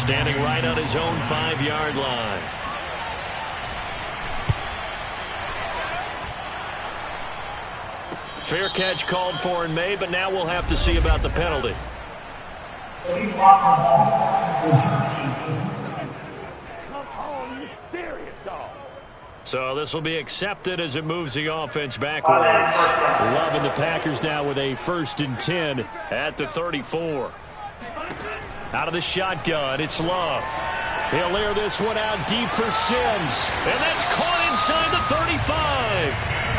standing right on his own 5-yard line. Fair catch called for and made, but now we'll have to see about the penalty. Come on, you serious, dog? So this will be accepted as it moves the offense backwards. Love and the Packers now with a 1st and 10 at the 34. Out of the shotgun, it's Love. He'll air this one out deep for Sims. And that's caught inside the 35.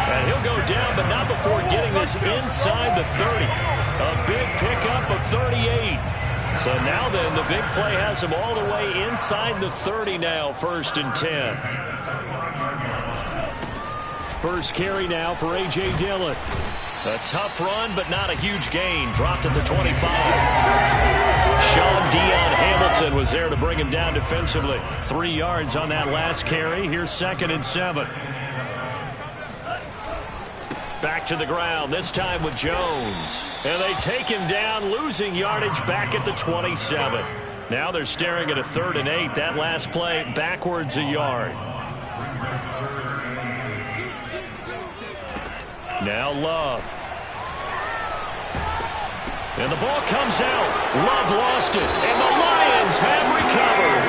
And he'll go down, but not before getting this inside the 30. A big pickup of 38. So now then, the big play has him all the way inside the 30 now, 1st and 10. First carry now for A.J. Dillon. A tough run, but not a huge gain. Dropped at the 25. Sean Dion Hamilton was there to bring him down defensively. 3 yards on that last carry. Here's 2nd and 7. Back to the ground, this time with Jones. And they take him down, losing yardage back at the 27. Now they're staring at a 3rd and 8. That last play backwards a yard. Now Love. And the ball comes out. Love lost it. And the Lions have recovered.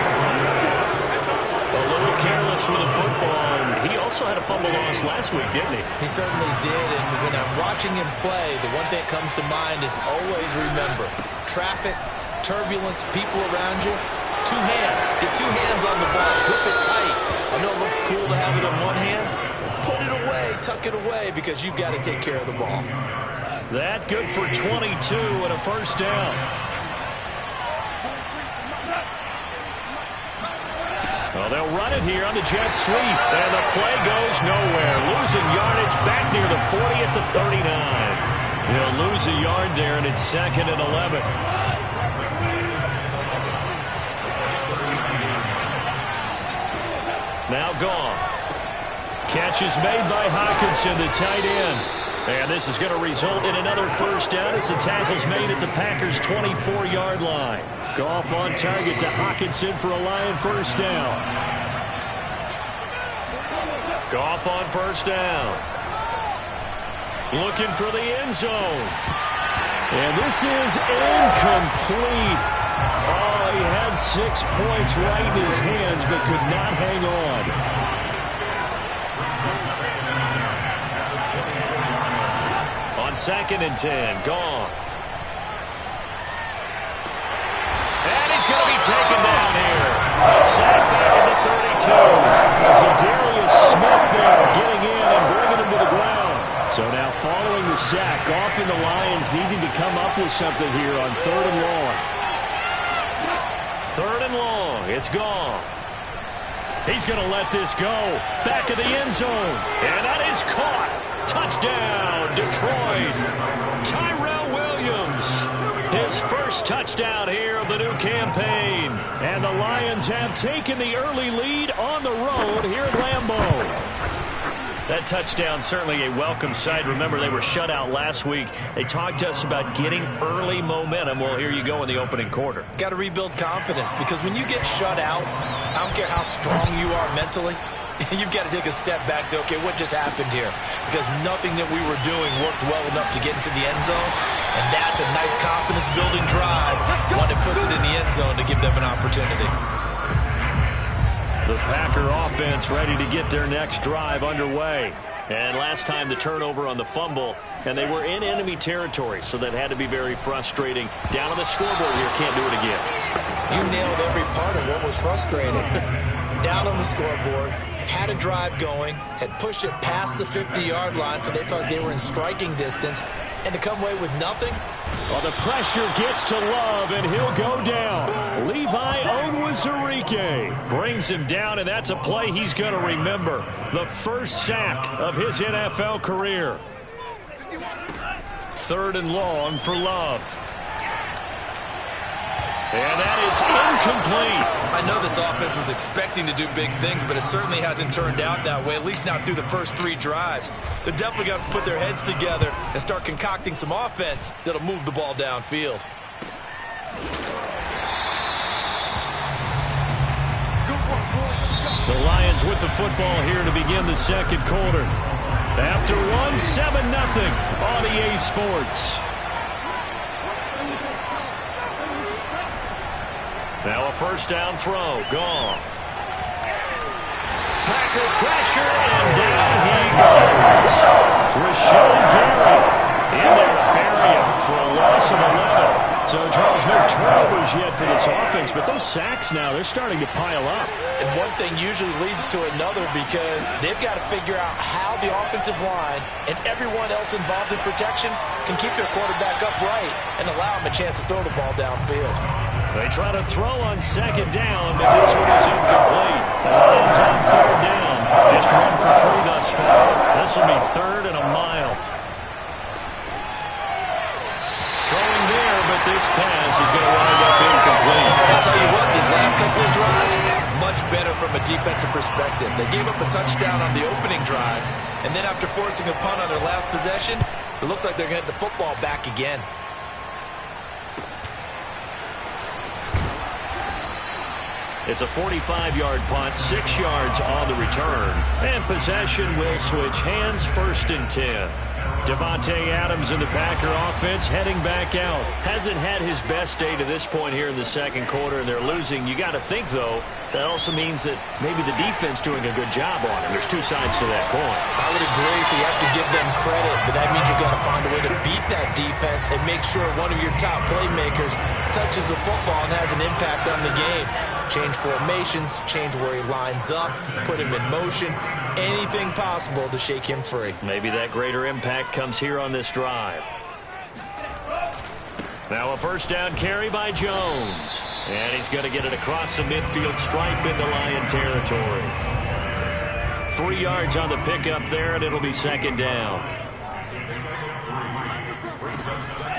A little careless with the football. And he also had a fumble loss last week, didn't he? He certainly did. And when I'm watching him play, the one thing that comes to mind is always remember. Traffic, turbulence, people around you. 2 hands. Get 2 hands on the ball. Grip it tight. I know it looks cool to have it on one hand. Put it away, tuck it away, because you've got to take care of the ball. That good for 22 and a 1st down. Well, they'll run it here on the jet sweep, and the play goes nowhere. Losing yardage back near the 40 at the 39. He'll lose a yard there, and it's 2nd and 11. Now gone. Catch is made by Hockenson, the tight end. And this is going to result in another 1st down as the tackle's made at the Packers' 24-yard line. Goff on target to Hockenson for a Lion 1st down. Goff on 1st down. Looking for the end zone. And this is incomplete. Oh, he had 6 points right in his hands but could not hang on. On 2nd and 10, Goff. And he's going to be taken down here. A sack back at the 32. Zadarius Smith there getting in and bringing him to the ground. So now following the sack, Goff and the Lions needing to come up with something here on 3rd and long. 3rd and long, it's Goff. He's going to let this go. Back of the end zone. And that is caught. Touchdown, Detroit. Tyrell Williams. His 1st touchdown here of the new campaign. And the Lions have taken the early lead on the road here at Lambeau. That touchdown certainly a welcome sight. Remember, they were shut out last week. They talked to us about getting early momentum. Well, here you go in the opening quarter. Got to rebuild confidence, because when you get shut out, I don't care how strong you are mentally, you've got to take a step back and say, okay, what just happened here? Because nothing that we were doing worked well enough to get into the end zone. And that's a nice confidence-building drive. One that puts it in the end zone to give them an opportunity. The Packer offense ready to get their next drive underway. And last time the turnover on the fumble, and they were in enemy territory, so that had to be very frustrating. Down on the scoreboard here, can't do it again. You nailed every part of what was frustrating. Down on the scoreboard, had a drive going, had pushed it past the 50-yard line, so they felt they were in striking distance, and to come away with nothing. Well, the pressure gets to Love, and he'll go down. Levi Onwuzurike brings him down, and that's a play he's going to remember. The 1st sack of his NFL career. 3rd and long for Love. And that is incomplete. I know this offense was expecting to do big things, but it certainly hasn't turned out that way, at least not through the first 3 drives. They're definitely going to put their heads together and start concocting some offense that'll move the ball downfield. the football here to begin the second quarter. After one, 7-0 on EA Sports. Now a first down throw. Goff. Packer pressure, and down he goes. Rashawn Gary in there to bury him for a loss of 11. So, Charles, no turnovers yet for this offense, but those sacks now, they're starting to pile up. And one thing usually leads to another because they've got to figure out how the offensive line and everyone else involved in protection can keep their quarterback upright and allow him a chance to throw the ball downfield. They try to throw on second down, but this one is incomplete. The Lions on third down. Just 1 for 3 thus far. This will be 3rd and a mile. Throwing there, but this pass is going to wind up incomplete. I'll tell you what, these last couple of drives, much better from a defensive perspective. They gave up a touchdown on the opening drive, and then after forcing a punt on their last possession, it looks like they're going to get the football back again. It's a 45-yard punt, 6 yards on the return. And possession will switch hands, 1st and 10. Davante Adams in the Packer offense heading back out. Hasn't had his best day to this point here in the second quarter, and they're losing. You got to think, though, that also means that maybe the defense doing a good job on him. There's 2 sides to that coin. I would agree, so you have to give them credit, but that means you've got to find a way to beat that defense and make sure one of your top playmakers touches the football and has an impact on the game. Change formations, change where he lines up, put him in motion, anything possible to shake him free. Maybe that greater impact comes here on this drive. Now a first down carry by Jones. And he's going to get it across the midfield stripe into Lion territory. 3 yards on the pickup there, and it'll be 2nd down.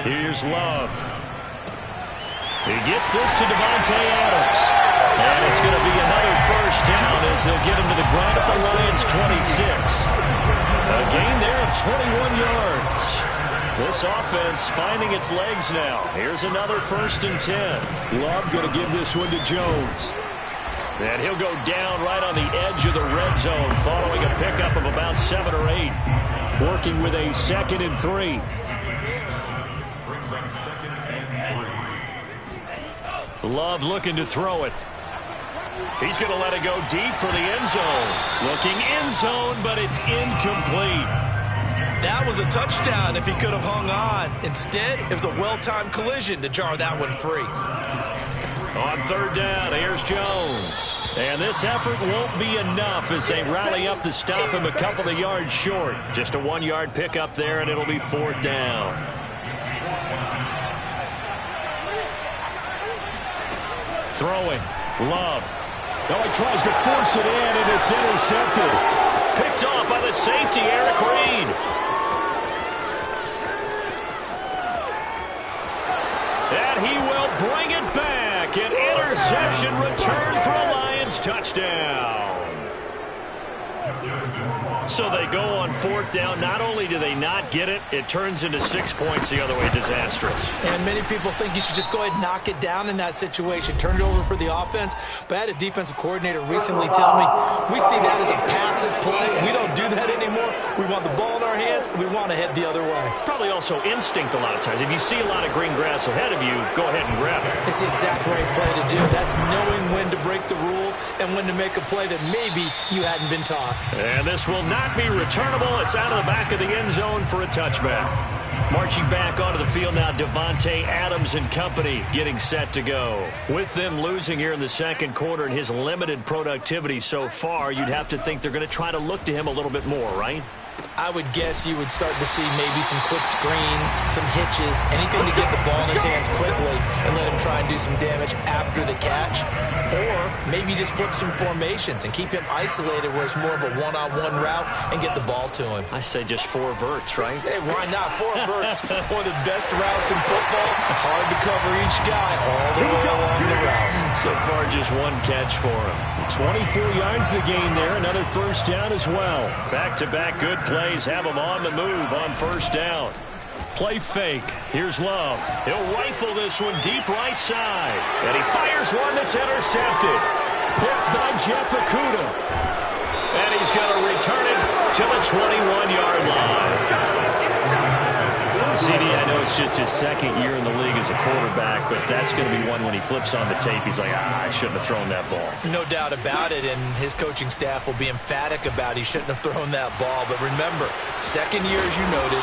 Here's Love. He gets this to Davante Adams. And it's going to be another first down as they'll get him to the ground at the Lions' 26. A gain there of 21 yards. This offense finding its legs now. Here's another 1st and 10. Love going to give this one to Jones. And he'll go down right on the edge of the red zone following a pickup of about 7 or 8. Working with a 2nd and 3. Love looking to throw it. He's going to let it go deep for the end zone. Looking end zone, but it's incomplete. That was a touchdown if he could have hung on. Instead, it was a well-timed collision to jar that one free. On 3rd down, here's Jones. And this effort won't be enough as they rally up to stop him a couple of yards short. Just a 1-yard pickup there, and it'll be 4th down. Throwing. Love. Now he tries to force it in, and it's intercepted. Picked off by the safety, Eric Reed. And he will bring it back. An interception return for a Lions touchdown. So they go on 4th down. Not only do they not get it, it turns into 6 points the other way. Disastrous. And many people think you should just go ahead and knock it down in that situation. Turn it over for the offense. But I had a defensive coordinator recently tell me, we see that as a passive play. We don't do that anymore. We want the ball in our hands, and we want to head the other way. It's probably also instinct a lot of times. If you see a lot of green grass ahead of you, go ahead and grab it. It's the exact right play to do. That's knowing when to break the rules and when to make a play that maybe you hadn't been taught. And this will not be returnable. It's out of the back of the end zone for a touchback. Marching back onto the field now, Davante Adams and company getting set to go. With them losing here in the second quarter and his limited productivity so far, you'd have to think they're going to try to look to him a little bit more, right? I would guess you would start to see maybe some quick screens, some hitches, anything to get the ball in his hands quickly and let him try and do some damage after the catch. Or maybe just flip some formations and keep him isolated where it's more of a one-on-one route and get the ball to him. I say just 4 verts, right? Hey, why not? 4 verts. One of the best routes in football. Hard to cover each guy all the way along the route. So far, just 1 catch for him. 24 yards to gain there. Another first down as well. Back-to-back good plays have him on the move on first down. Play fake. Here's Love. He'll rifle this one deep right side. And he fires one that's intercepted. Picked by Jeff Okudah. And he's going to return it to the 21-yard line. CD, I know it's just his second year in the league as a quarterback, but that's going to be one when he flips on the tape, he's like, I shouldn't have thrown that ball. No doubt about it, and his coaching staff will be emphatic about he shouldn't have thrown that ball. But remember, second year, as you noted,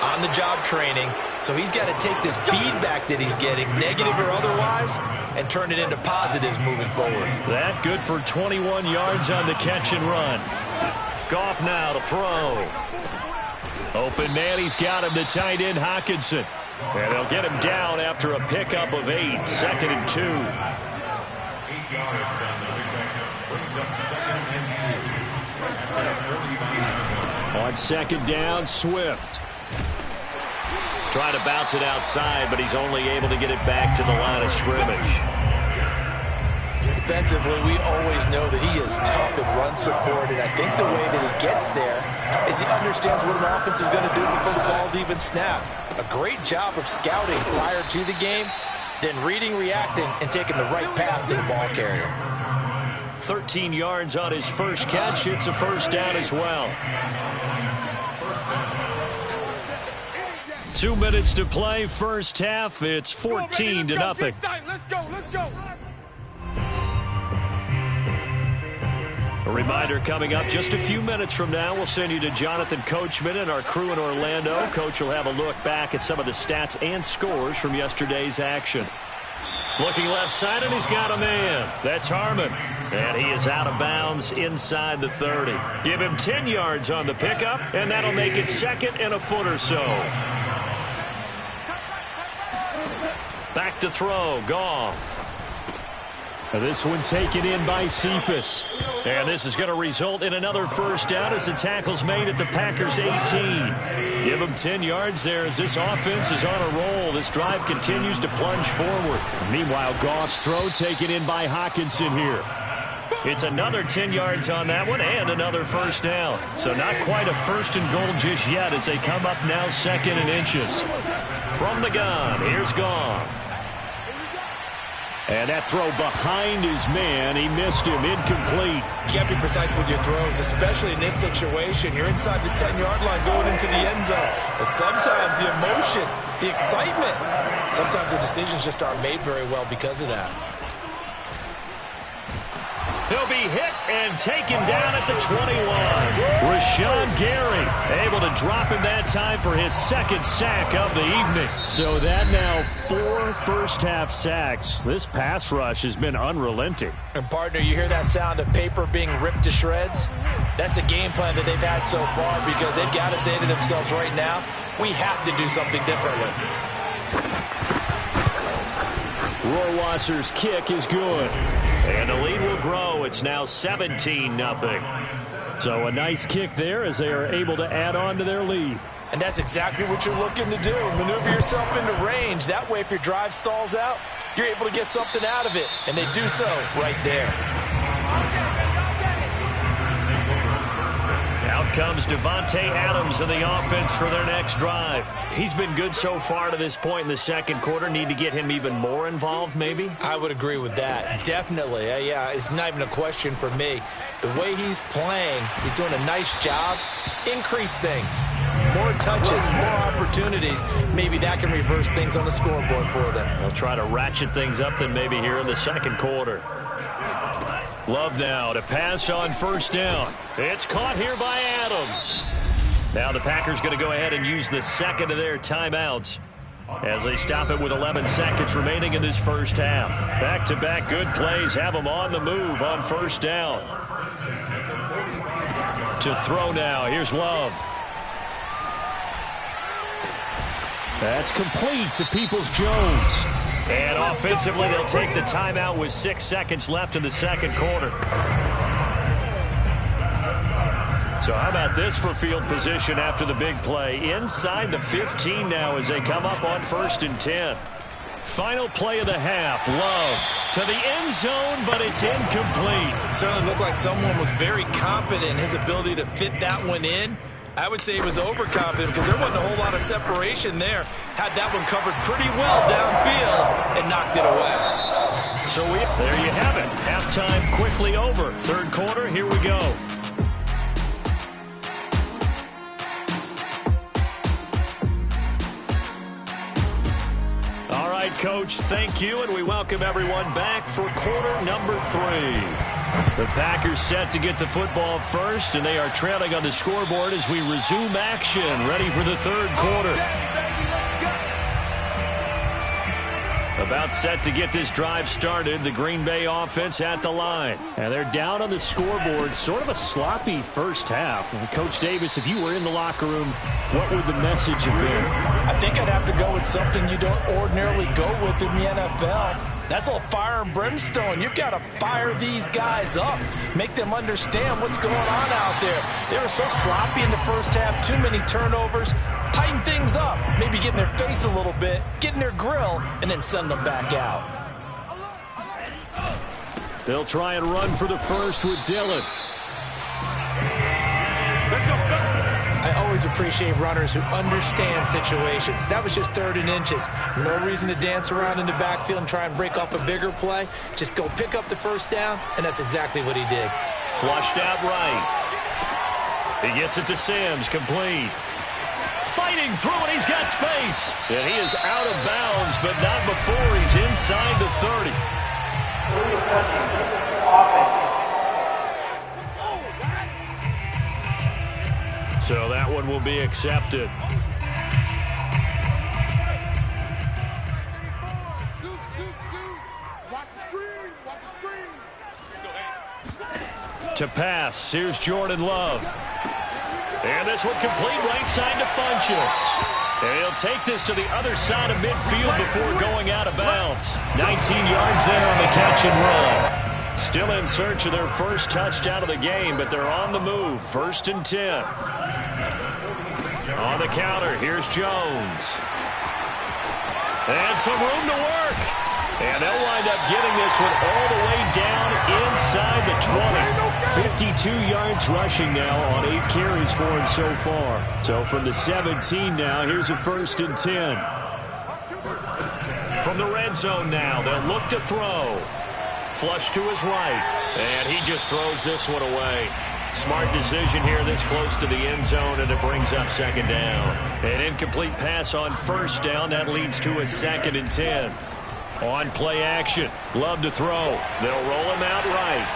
on-the-job training, so he's got to take this feedback that he's getting, negative or otherwise, and turn it into positives moving forward. That good for 21 yards on the catch and run. Goff now to throw. Open man, he's got him, the tight end, Hockenson. And they'll get him down after a pickup of 8, 2nd and 2. 8 yards on the pickup. Brings up 2nd and 2. On 2nd down, Swift. Trying to bounce it outside, but he's only able to get it back to the line of scrimmage. Defensively, we always know that he is tough in run support, and I think the way that he gets there is he understands what an offense is going to do before the ball's even snapped. A great job of scouting prior to the game, then reading, reacting, and taking the right path to the ball carrier. 13 yards on his first catch. It's a first down as well. 2 minutes to play, first half. It's 14-0. Let's go, let's go. A reminder coming up just a few minutes from now, we'll send you to Jonathan Coachman and our crew in Orlando. Coach will have a look back at some of the stats and scores from yesterday's action. Looking left side, and he's got a man. That's Harmon. And he is out of bounds inside the 30. Give him 10 yards on the pickup, and that'll make it 2nd and a foot or so. Back to throw, Goff. This one taken in by Cephas. And this is going to result in another first down as the tackle's made at the Packers' 18. Give them 10 yards there as this offense is on a roll. This drive continues to plunge forward. Meanwhile, Goff's throw taken in by Hockenson here. It's another 10 yards on that one and another first down. So not quite a first and goal just yet as they come up now 2nd and inches. From the gun, here's Goff. And that throw behind his man, he missed him, incomplete. You got to be precise with your throws, especially in this situation. You're inside the 10-yard line going into the end zone. But sometimes the emotion, the excitement, sometimes the decisions just aren't made very well because of that. He'll be hit and taken down at the 21. Rashawn Gary able to drop him that time for his 2nd sack of the evening. So that now 4 first-half sacks. This pass rush has been unrelenting. And, partner, you hear that sound of paper being ripped to shreds? That's the game plan that they've had so far because they've got to say to themselves right now, we have to do something differently. Rohrwasser's kick is good. And the lead will grow. It's now 17-0. So a nice kick there as they are able to add on to their lead. And that's exactly what you're looking to do. Maneuver yourself into range. That way, if your drive stalls out, you're able to get something out of it. And they do so right there. Out comes Devontae Adams in the offense for their next drive. He's been good so far to this point in the second quarter. Need to get him even more involved, maybe? I would agree with that. Definitely. Yeah, it's not even a question for me. The way he's playing, he's doing a nice job. Increase things. More touches, more opportunities. Maybe that can reverse things on the scoreboard for them. They'll try to ratchet things up then maybe here in the second quarter. Love now to pass on first down. It's caught here by Adams. Now the Packers going to go ahead and use the second of their timeouts as they stop it with 11 seconds remaining in this first half. Back-to-back good plays have them on the move on first down. To throw now. Here's Love. That's complete to Peoples-Jones. And offensively, they'll take the timeout with 6 seconds left in the second quarter. So how about this for field position after the big play? Inside the 15 now as they come up on 1st and 10. Final play of the half. Love to the end zone, but it's incomplete. Certainly looked like someone was very confident in his ability to fit that one in. I would say he was overconfident because there wasn't a whole lot of separation there. Had that one covered pretty well downfield and knocked it away. So there you have it. Halftime quickly over. Third quarter, here we go. Coach. Thank you, and we welcome everyone back for quarter number 3. The Packers set to get the football first, and they are trailing on the scoreboard as we resume action, ready for the third quarter. About set to get this drive started, the Green Bay offense at the line. And they're down on the scoreboard, sort of a sloppy first half. And Coach Davis, if you were in the locker room, what would the message have been? I think I'd have to go with something you don't ordinarily go with in the NFL. That's a little fire and brimstone. You've got to fire these guys up. Make them understand what's going on out there. They were so sloppy in the first half. Too many turnovers. Tighten things up. Maybe get in their face a little bit. Get in their grill. And then send them back out. They'll try and run for the first with Dillon. Let's go. I always appreciate runners who understand situations. That was just 3rd and inches. No reason to dance around in the backfield and try and break off a bigger play. Just go pick up the first down, and that's exactly what he did. Flushed out right. He gets it to Sims, complete. Fighting through it, he's got space. And he is out of bounds, but not before he's inside the 30. So that one will be accepted. To pass, here's Jordan Love. And this one complete right side to Funchess. And he'll take this to the other side of midfield before going out of bounds. 19 yards there on the catch and run. Still in search of their first touchdown of the game, but they're on the move. 1st and 10. On the counter, here's Jones. And some room to work. And they'll wind up getting this one all the way down inside the 20. 52 yards rushing now on 8 carries for him so far. So from the 17 now, here's a 1st and 10. From the red zone now, they'll look to throw. Flush to his right. And he just throws this one away. Smart decision here this close to the end zone, and it brings up 2nd down. An incomplete pass on 1st down. That leads to a 2nd and 10. On play action. Love to throw. They'll roll him out right.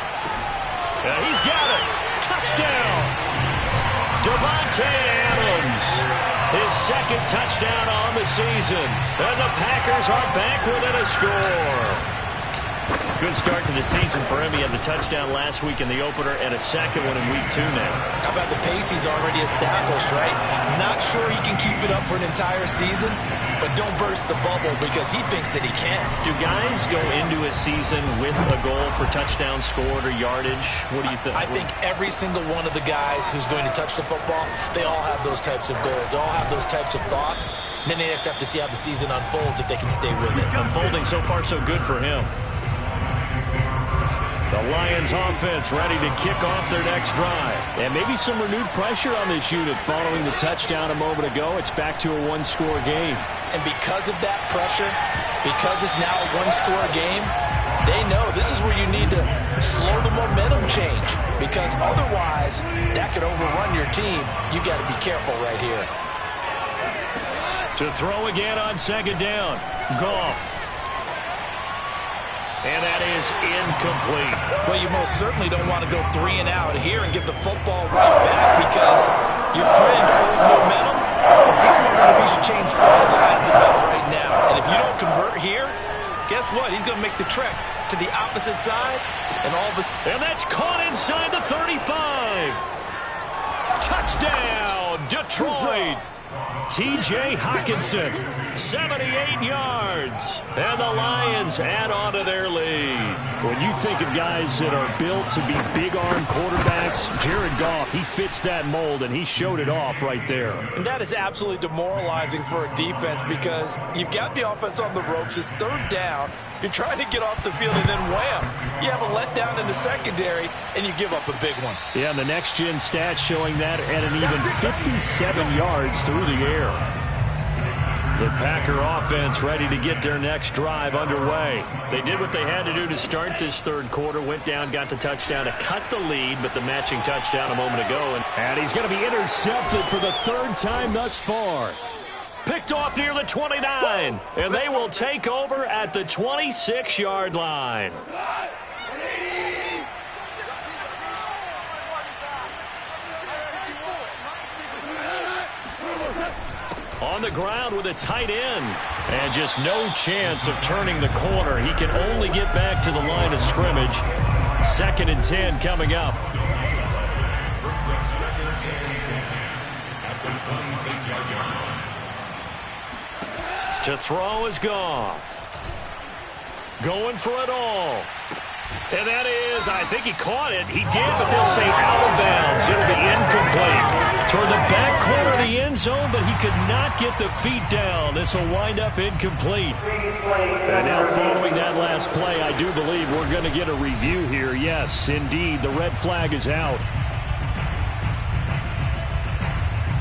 And he's got it. Touchdown. Devontae Adams. His 2nd touchdown on the season. And the Packers are back within a score. Good start to the season for him. He had the touchdown last week in the opener and a 2nd one in week 2 now. How about the pace he's already established, right? Not sure he can keep it up for an entire season, but don't burst the bubble because he thinks that he can. Do guys go into a season with a goal for touchdown scored or yardage? What do you think? I think every single one of the guys who's going to touch the football, they all have those types of goals. They all have those types of thoughts. And then they just have to see how the season unfolds if they can stay with it. Unfolding so far so good for him. The Lions offense ready to kick off their next drive. And maybe some renewed pressure on this unit following the touchdown a moment ago. It's back to a 1-score game. And because of that pressure, because it's now a 1-score game, they know this is where you need to slow the momentum change. Because otherwise, that could overrun your team. You've got to be careful right here. To throw again on 2nd down. Goff. And that is incomplete. Well, you most certainly don't want to go 3 and out here and give the football right back because your friend Old Momentum, he's wondering if he should change sidelines about right now. And if you don't convert here, guess what? He's going to make the trek to the opposite side, and all of a sudden... And that's caught inside the 35. Touchdown, Detroit. T.J. Hockenson, 78 yards. And the Lions add on to their lead. When you think of guys that are built to be big-arm quarterbacks, Jared Goff, he fits that mold, and he showed it off right there. And that is absolutely demoralizing for a defense because you've got the offense on the ropes. It's 3rd down. You're trying to get off the field, and then wham, you have a letdown in the secondary, and you give up a big one. Yeah, and the next-gen stats showing that at an even 57 yards through the air. The Packer offense ready to get their next drive underway. They did what they had to do to start this 3rd quarter, went down, got the touchdown to cut the lead, but the matching touchdown a moment ago. And he's going to be intercepted for the 3rd time thus far. Picked off near the 29. And they will take over at the 26-yard line. On the ground with a tight end. And just no chance of turning the corner. He can only get back to the line of scrimmage. 2nd and 10 coming up. To throw is Goff. Going for it all. And that is, I think he caught it. He did, but they'll say out of bounds. It'll be incomplete. Toward the back corner of the end zone, but he could not get the feet down. This will wind up incomplete. And now following that last play, I do believe we're going to get a review here. Yes, indeed, the red flag is out.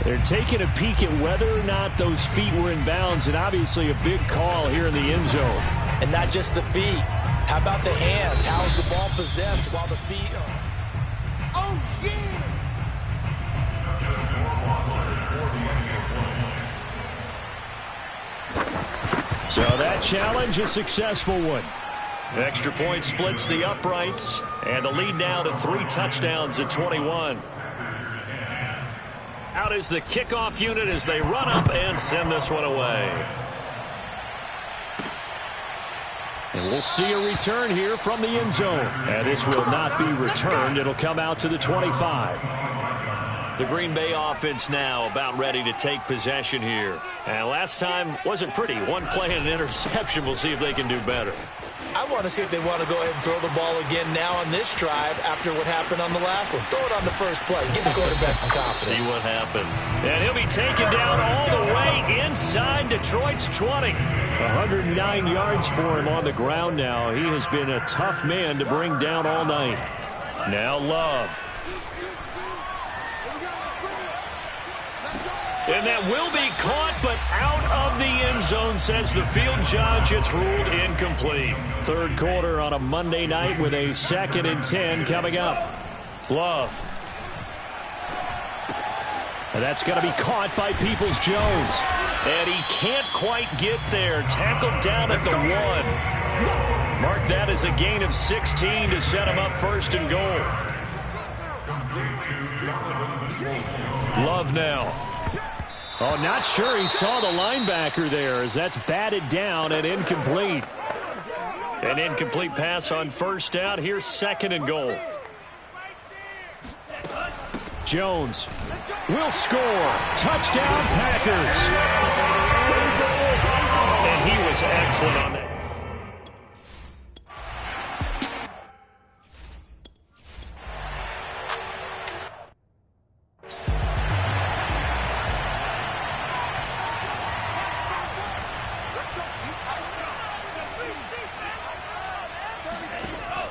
They're taking a peek at whether or not those feet were in bounds, and obviously a big call here in the end zone. And not just the feet. How about the hands? How is the ball possessed while the feet are... Oh, yeah! So that challenge, a successful one. Extra point splits the uprights, and the lead now to 3 touchdowns at 21. Out is the kickoff unit as they run up and send this one away. And we'll see a return here from the end zone. And this will not be returned. It'll come out to the 25. The Green Bay offense now about ready to take possession here. And last time wasn't pretty. One play and an interception. We'll see if they can do better. I want to see if they want to go ahead and throw the ball again now on this drive after what happened on the last one. Throw it on the first play. Give the quarterback some confidence. See what happens. And he'll be taken down all the way inside Detroit's 20. 109 yards for him on the ground now. He has been a tough man to bring down all night. Now Love. And that will be caught, but out of the end zone, says the field judge. It's ruled incomplete. Third quarter on a Monday night with a 2nd and 10 coming up. Love. And that's going to be caught by Peoples-Jones. And he can't quite get there. Tackled down at the 1. Mark that as a gain of 16 to set him up 1st and goal. Love now. Oh, not sure he saw the linebacker there as that's batted down and incomplete. An incomplete pass on 1st down. Here's 2nd and goal. Jones will score. Touchdown, Packers. And he was excellent on that.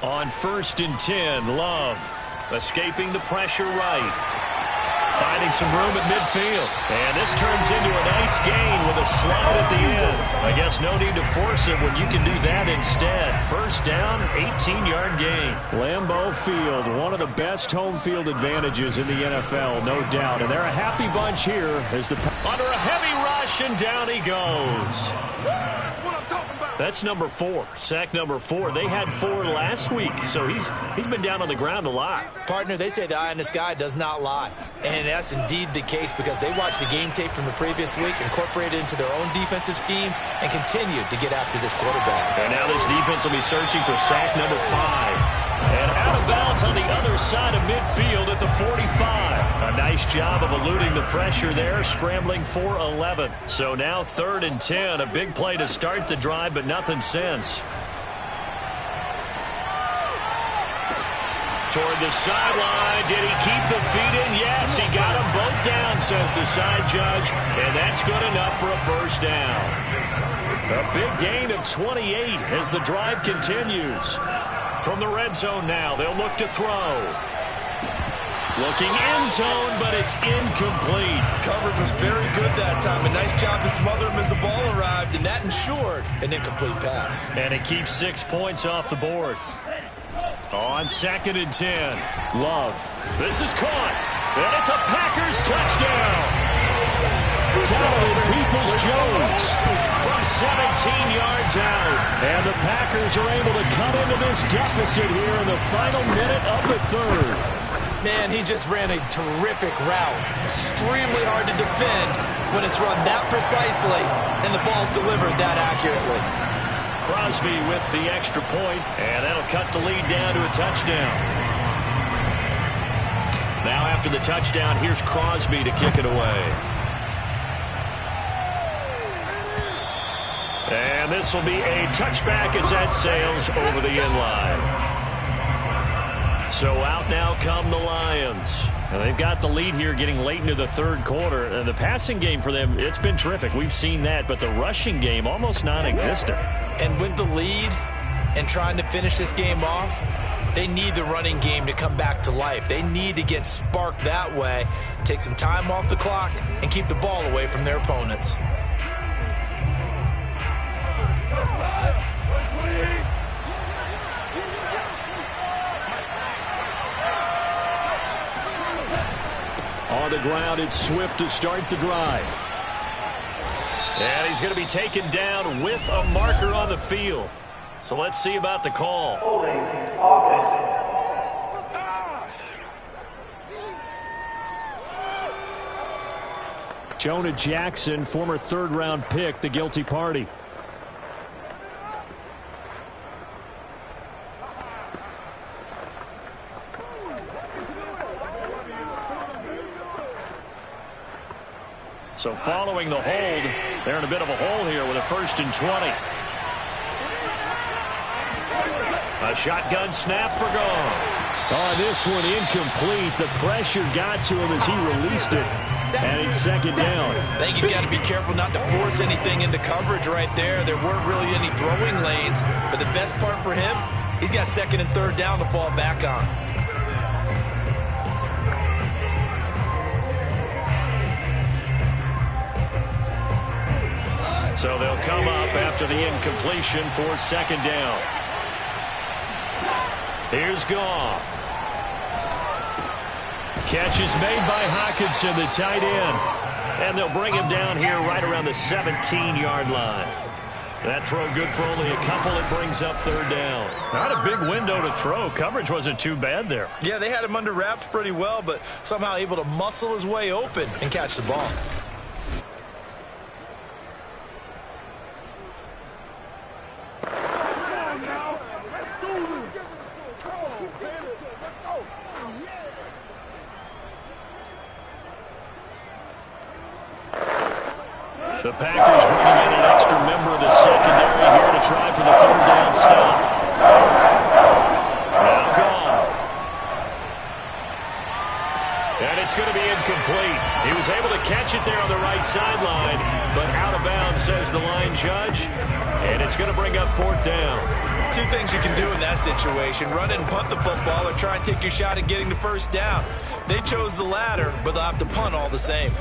On 1st and 10, Love escaping the pressure right. Finding some room at midfield. And this turns into a nice gain with a slide at the end. I guess no need to force it when you can do that instead. 1st down, 18-yard gain. Lambeau Field, one of the best home field advantages in the NFL, no doubt. And they're a happy bunch here as the under a heavy rush, and down he goes. That's number 4, sack number 4. They had 4 last week, so he's been down on the ground a lot. Partner, they say the eye in the sky does not lie. And that's indeed the case because they watched the game tape from the previous week, incorporated it into their own defensive scheme, and continued to get after this quarterback. And now this defense will be searching for sack number 5. And out of bounds on the other side of midfield at the 45. A nice job of eluding the pressure there, scrambling for 11. So now 3rd and 10, a big play to start the drive, but nothing since. Toward the sideline, did he keep the feet in? Yes, he got them both down, says the side judge, and that's good enough for a 1st down. A big gain of 28 as the drive continues. From the red zone now, they'll look to throw. Looking end zone, but it's incomplete. Coverage was very good that time. A nice job to smother him as the ball arrived, and that ensured an incomplete pass. And it keeps 6 points off the board. On 2nd and 10, Love. This is caught, and it's a Packers touchdown. Donovan Peoples-Jones from 17 yards out. And the Packers are able to cut into this deficit here in the final minute of the third. Man, he just ran a terrific route. Extremely hard to defend when it's run that precisely and the ball's delivered that accurately. Crosby with the extra point, and that'll cut the lead down to a touchdown. Now after the touchdown, here's Crosby to kick it away. And this will be a touchback as that sails over the end line. So out now come the Lions. And they've got the lead here getting late into the third quarter. And the passing game for them, it's been terrific. We've seen that, but the rushing game almost non-existent. And with the lead and trying to finish this game off, they need the running game to come back to life. They need to get sparked that way, take some time off the clock, and keep the ball away from their opponents. On the ground, it's Swift to start the drive. And he's going to be taken down with a marker on the field. So let's see about the call. Jonah Jackson, former third-round pick, the guilty party. So following the hold, they're in a bit of a hole here with a 1st and 20. A shotgun snap for Goff. Oh, this one incomplete. The pressure got to him as he released it. And it's 2nd down. I think he's got to be careful not to force anything into coverage right there. There weren't really any throwing lanes. But the best part for him, he's got 2nd and 3rd down to fall back on. So they'll come up after the incompletion for 2nd down. Here's Goff. Catch is made by Hockenson, the tight end. And they'll bring him down here right around the 17-yard line. That throw good for only a couple. It brings up 3rd down. Not a big window to throw. Coverage wasn't too bad there. Yeah, they had him under wraps pretty well, but somehow able to muscle his way open and catch the ball. The Packers bringing in an extra member of the secondary here to try for the 3rd down stop. Now Goff. And it's going to be incomplete. He was able to catch it there on the right sideline, but out of bounds, says the line judge. And it's going to bring up 4th down. 2 things you can do in that situation: run and punt the football, or try and take your shot at getting the 1st down. They chose the latter, but they'll have to punt all the same.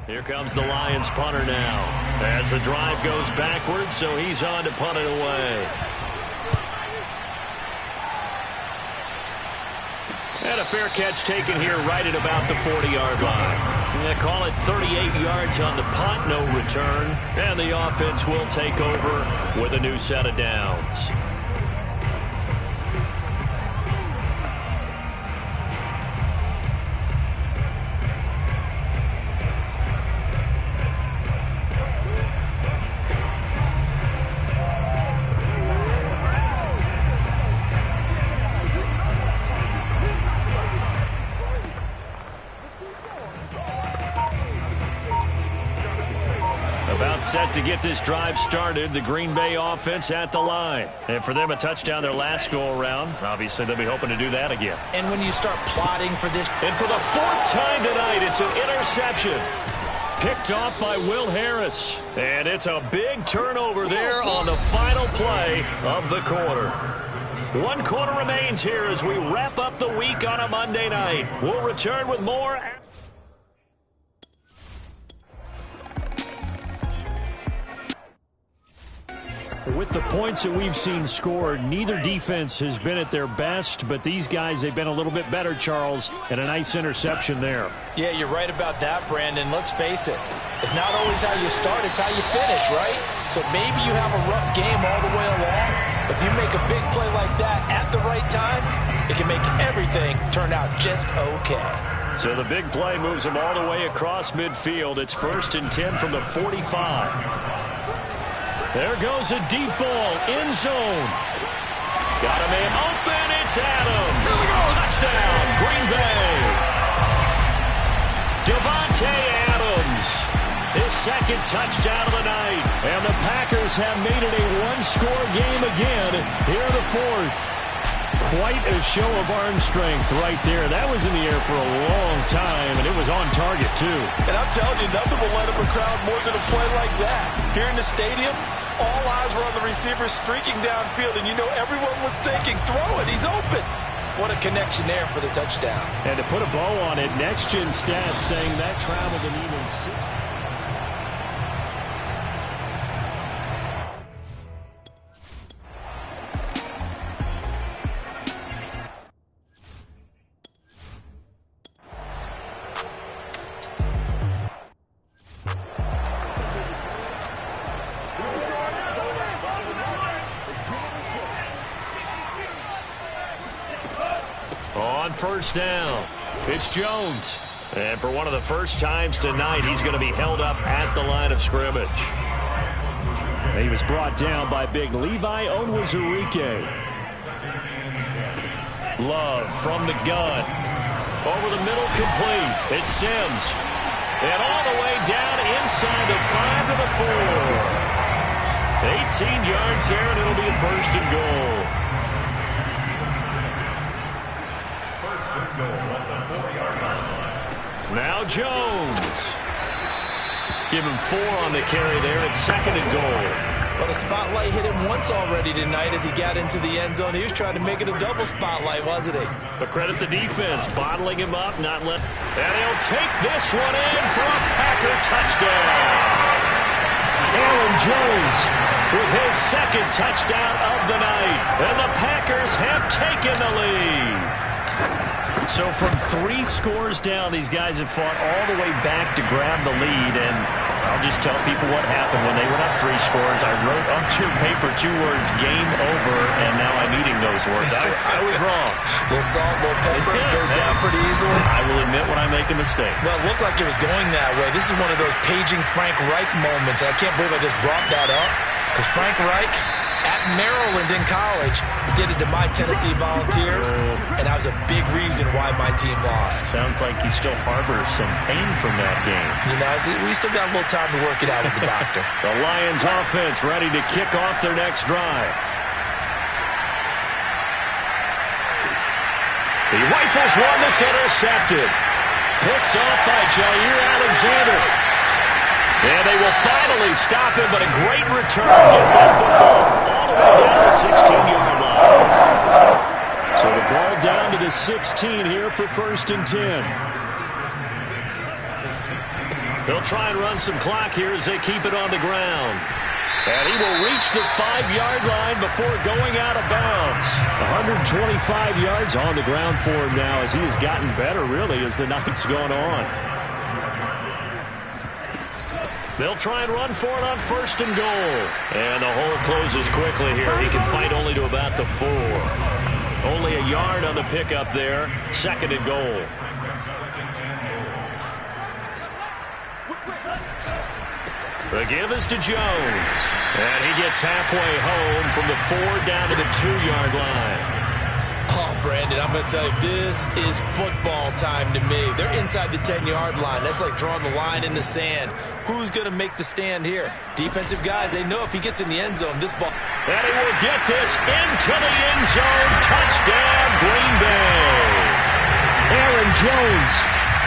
Here comes the Lions punter now. As the drive goes backwards, so he's on to punt it away. And a fair catch taken here right at about the 40-yard line. They call it 38 yards on the punt, no return. And the offense will take over with a new set of downs. Set to get this drive started. The Green Bay offense at the line. And for them, a touchdown their last go-around. Obviously, they'll be hoping to do that again. And when you start plotting for this... And for the fourth time tonight, it's an interception. Picked off by Will Harris. And it's a big turnover there on the final play of the quarter. One quarter remains here as we wrap up the week on a Monday night. We'll return with more... With the points that we've seen scored, neither defense has been at their best, but these guys, they've been a little bit better, Charles, and a nice interception there. Yeah, you're right about that, Brandon. Let's face it. It's not always how you start, it's how you finish, right? So maybe you have a rough game all the way along. If you make a big play like that at the right time, it can make everything turn out just okay. So the big play moves them all the way across midfield. It's 1st and 10 from the 45. There goes a deep ball, end zone. Got a man open, it's Adams. Touchdown, Green Bay. Devontae Adams, his second touchdown of the night. And the Packers have made it a one-score game again here in the fourth. Quite a show of arm strength right there. That was in the air for a long time, and it was on target, too. And I'm telling you, nothing will light up a crowd more than a play like that. Here in the stadium, all eyes were on the receiver streaking downfield, and you know everyone was thinking, throw it, he's open. What a connection there for the touchdown. And to put a bow on it, Next Gen Stats saying that traveled an even 6. First down. It's Jones. And for one of the first times tonight, he's going to be held up at the line of scrimmage. He was brought down by big Levi Onwuzurike. Love from the gun. Over the middle, complete. It's Sims. And all the way down inside the 5 to the 4. 18 yards there, and it'll be a 1st and goal. Now Jones. Give him 4 on the carry there at 2nd and goal. But a spotlight hit him once already tonight as he got into the end zone. He was trying to make it a double spotlight, wasn't he? But credit the defense, bottling him up, not let. And he'll take this one in for a Packer touchdown. Aaron Jones with his 2nd touchdown of the night. And the Packers have taken the lead. So from 3 scores down, these guys have fought all the way back to grab the lead. And I'll just tell people what happened when they went up 3 scores. I wrote onto your paper 2 words, game over, and now I'm eating those words. I was wrong. Little salt, little pepper, it goes down pretty easily. I will admit when I make a mistake. Well, it looked like it was going that way. This is one of those paging Frank Reich moments, and I can't believe I just brought that up. Because Frank Reich, at Maryland in college, did it to my Tennessee Volunteers, and that was a big reason why my team lost. Sounds like he still harbors some pain from that game. You know, we still got a little time to work it out with the doctor. The Lions offense ready to kick off their next drive. He rifles one that's intercepted. Picked off by Jair Alexander. And they will finally stop him, but a great return gets that football all the way down to the 16-yard line. So the ball down to the 16 here for 1st and 10. They'll try and run some clock here as they keep it on the ground. And he will reach the 5-yard line before going out of bounds. 125 yards on the ground for him now as he has gotten better, really, as the night's gone on. They'll try and run for it on 1st and goal. And the hole closes quickly here. He can fight only to about the 4. Only a yard on the pickup there. 2nd and goal. The give is to Jones. And he gets halfway home from the 4 down to the 2-yard line. Oh, Brandon, I'm going to tell you, this is football time to me. They're inside the 10-yard line. That's like drawing the line in the sand. Who's going to make the stand here? Defensive guys, they know if he gets in the end zone, this ball. And he will get this into the end zone. Touchdown, Green Bay. Aaron Jones.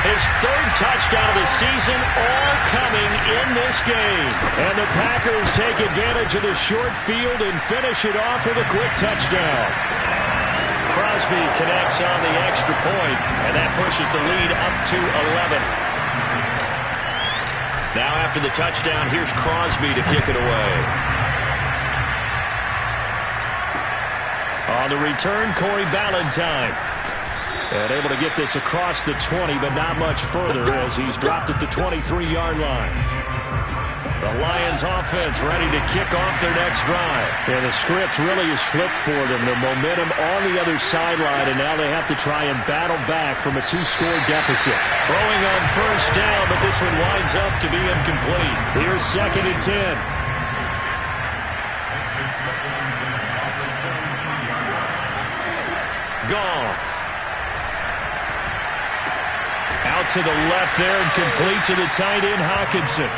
His 3rd touchdown of the season, all coming in this game. And the Packers take advantage of the short field and finish it off with a quick touchdown. Crosby connects on the extra point, and that pushes the lead up to 11. Now after the touchdown, here's Crosby to kick it away. On the return, Corey Ballantyne. And able to get this across the 20, but not much further as he's dropped at the 23-yard line. The Lions offense ready to kick off their next drive. And the script really is flipped for them. The momentum on the other sideline, and now they have to try and battle back from a 2-score deficit. Throwing on 1st down, but this one winds up to be incomplete. Here's 2nd and 10. Goff. Out to the left there and complete to the tight end, Hawkinson.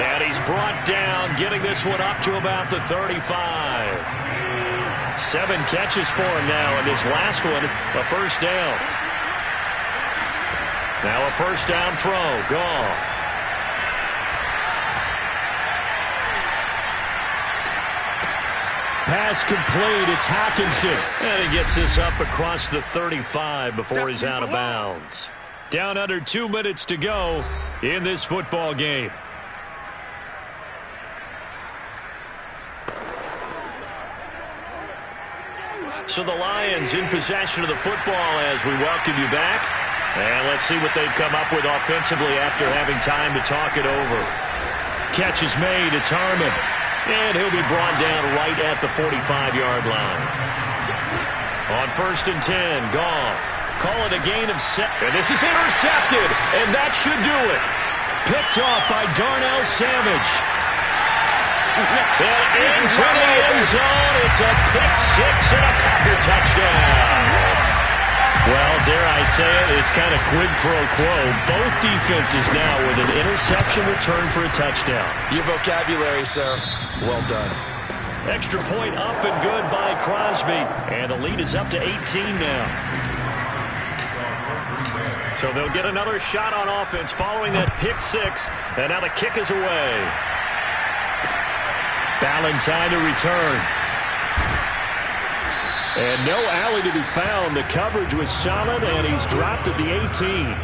And he's brought down, getting this one up to about the 35. 7 catches for him now, and this last one, a 1st down. Now a 1st down throw. Goff. Pass complete. It's Hawkinson. And he gets this up across the 35 before he's out of bounds. Down under 2 minutes to go in this football game. So the Lions in possession of the football as we welcome you back. And let's see what they've come up with offensively after having time to talk it over. Catch is made. It's Harmon. And he'll be brought down right at the 45-yard line. On 1st and 10, Goff. Call it a gain of 7. And this is intercepted. And that should do it. Picked off by Darnell Savage. And into the end zone. It's a pick 6 and a Packer touchdown. Well, dare I say it, it's kind of quid pro quo. Both defenses now with an interception return for a touchdown. Your vocabulary, sir. Well done. Extra point up and good by Crosby. And the lead is up to 18 now. So they'll get another shot on offense following that pick 6. And now the kick is away. Ballantyne to return. And no alley to be found. The coverage was solid, and he's dropped at the 18.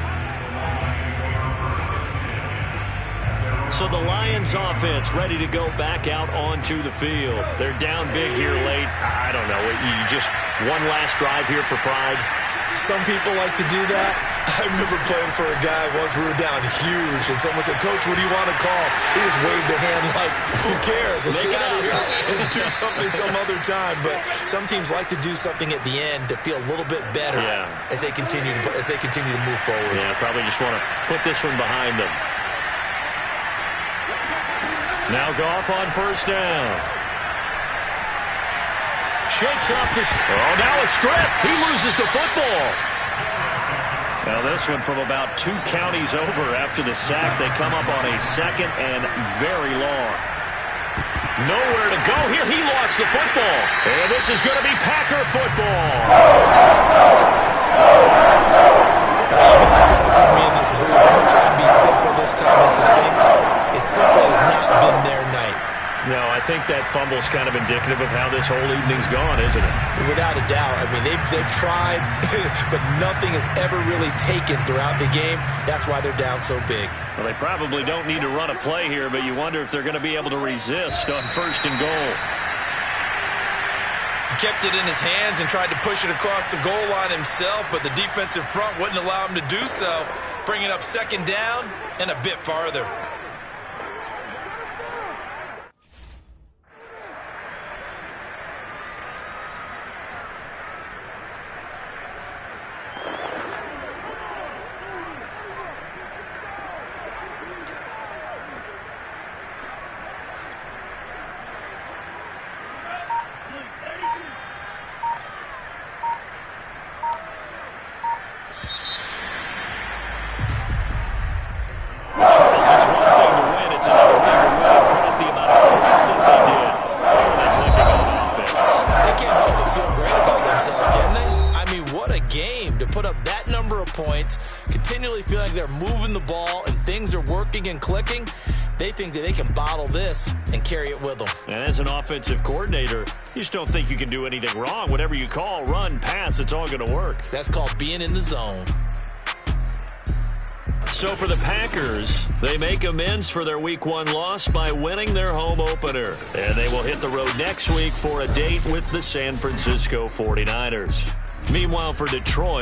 So the Lions offense ready to go back out onto the field. They're down big here late. I don't know. You just one last drive here for pride. Some people like to do that. I remember playing for a guy once. We were down huge, and someone said, "Coach, what do you want to call?" He just waved a hand like, "Who cares? Let's get out of here and do something some other time." But some teams like to do something at the end to feel a little bit better as they continue to move forward. Yeah, probably just want to put this one behind them. Now Goff on 1st down. Shakes off this. Oh, now a strip. He loses the football. Now this one from about 2 counties over after the sack. They come up on a 2nd and very long. Nowhere to go here. He lost the football. And this is going to be Packer football. Me in this booth, I'm going to try and be simple this time. It's the same time. It simply has not been their night. No, I think that fumble's kind of indicative of how this whole evening's gone, isn't it? Without a doubt. I mean, they've tried, but nothing has ever really taken throughout the game. That's why they're down so big. Well, they probably don't need to run a play here, but you wonder if they're going to be able to resist on 1st and goal. He kept it in his hands and tried to push it across the goal line himself, but the defensive front wouldn't allow him to do so, bringing up 2nd down and a bit farther. Continually feeling like they're moving the ball and things are working and clicking, they think that they can bottle this and carry it with them. And as an offensive coordinator, you just don't think you can do anything wrong. Whatever you call, run, pass, it's all going to work. That's called being in the zone. So for the Packers, they make amends for their Week 1 loss by winning their home opener. And they will hit the road next week for a date with the San Francisco 49ers. Meanwhile, for Detroit,